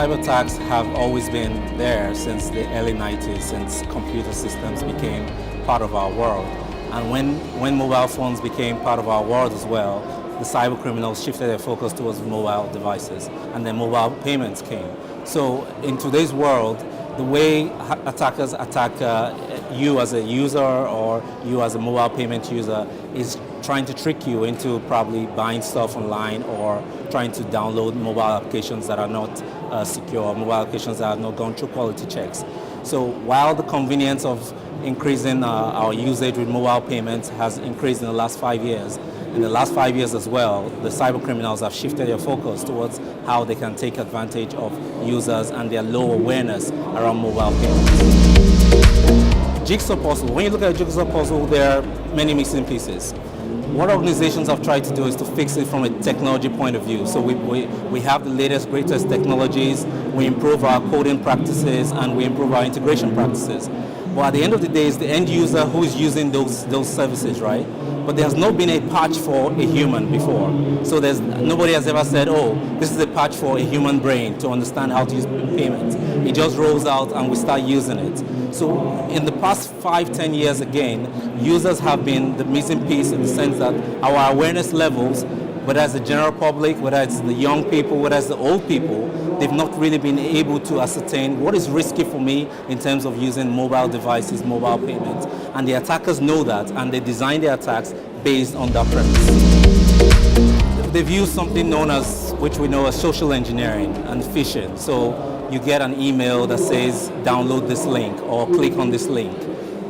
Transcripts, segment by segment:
cyber attacks have always been there since the early 90s, since computer systems became part of our world. And when mobile phones became part of our world as well, the cyber criminals shifted their focus towards mobile devices, and then mobile payments came. So in today's world, the way attackers attack you as a user or you as a mobile payment user is trying to trick you into probably buying stuff online or trying to download mobile applications that are not secure, mobile applications that have not gone through quality checks. So while the convenience of increasing our usage with mobile payments has increased in the last 5 years, in the last 5 years as well, the cyber criminals have shifted their focus towards how they can take advantage of users and their low awareness around mobile payments. Jigsaw puzzle. When you look at a jigsaw puzzle, there are many missing pieces. What organizations have tried to do is to fix it from a technology point of view. So we have the latest, greatest technologies, we improve our coding practices, and we improve our integration practices. But at the end of the day, it's the end user who is using those services, right? But there's not been a patch for a human before. So nobody has ever said, oh, this is a patch for a human brain to understand how to use payments. It just rolls out and we start using it. So in the past 5-10 years again, users have been the missing piece in the sense that our awareness levels, whether it's the general public, whether it's the young people, whether it's the old people, they've not really been able to ascertain what is risky for me in terms of using mobile devices, mobile payments. And the attackers know that, and they design their attacks based on that premise. They've used something known as, which we know as social engineering and phishing. So you get an email that says, download this link or click on this link.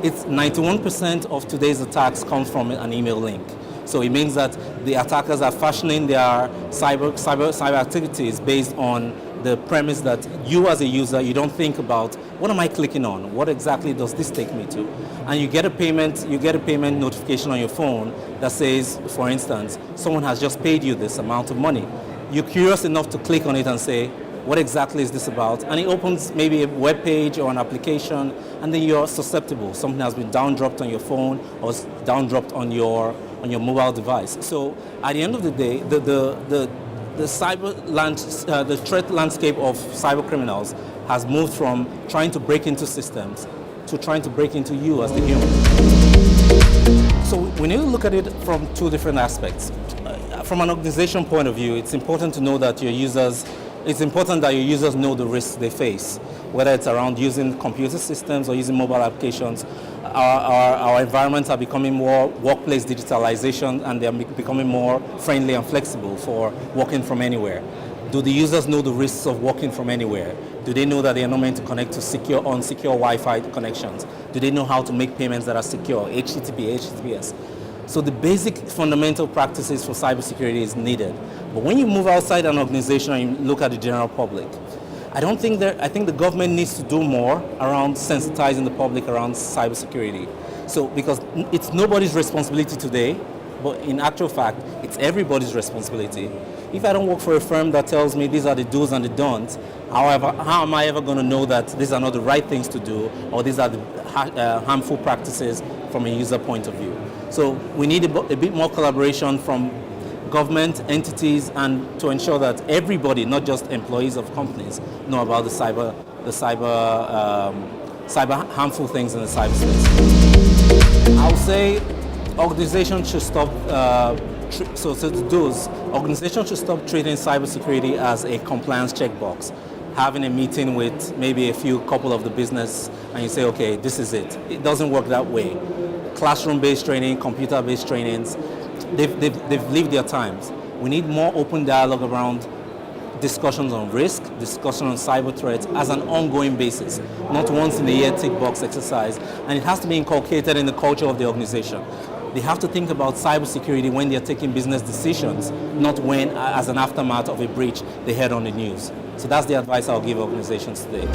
It's 91% of today's attacks come from an email link. So it means that the attackers are fashioning their cyber activities based on the premise that you as a user, you don't think about, what am I clicking on? What exactly does this take me to? And you get a payment notification on your phone that says, for instance, someone has just paid you this amount of money. You're curious enough to click on it and say, what exactly is this about? And it opens maybe a web page or an application, and then you're susceptible. Something has been down-dropped on your phone or down-dropped on your mobile device. So at the end of the day, the threat landscape of cyber criminals has moved from trying to break into systems to trying to break into you as the human. So we need to look at it from two different aspects. From an organization point of view, it's important to know that your users know the risks they face, whether it's around using computer systems or using mobile applications. Our environments are becoming more workplace digitalization, and they're becoming more friendly and flexible for working from anywhere. Do the users know the risks of working from anywhere? Do they know that they are not meant to connect to unsecure Wi-Fi connections? Do they know how to make payments that are secure, HTTP, HTTPS? So the basic fundamental practices for cybersecurity is needed. But when you move outside an organization and you look at the general public, I think the government needs to do more around sensitizing the public around cybersecurity. So because it's nobody's responsibility today, but in actual fact, it's everybody's responsibility. If I don't work for a firm that tells me these are the do's and the don'ts, however, how am I ever going to know that these are not the right things to do, or these are the harmful practices from a user point of view? So we need a bit more collaboration from government entities, and to ensure that everybody, not just employees of companies, know about the cyber harmful things in the cyberspace. I would say organizations should stop. Organizations should stop treating cybersecurity as a compliance checkbox. Having a meeting with maybe a couple of the business, and you say, okay, this is it. It doesn't work that way. Classroom-based training, computer-based trainings, they've lived their times. We need more open dialogue around discussions on risk, discussion on cyber threats as an ongoing basis, not once in a year tick box exercise, and it has to be inculcated in the culture of the organization. They have to think about cybersecurity when they're taking business decisions, not when, as an aftermath of a breach, they heard on the news. So that's the advice I'll give organizations today.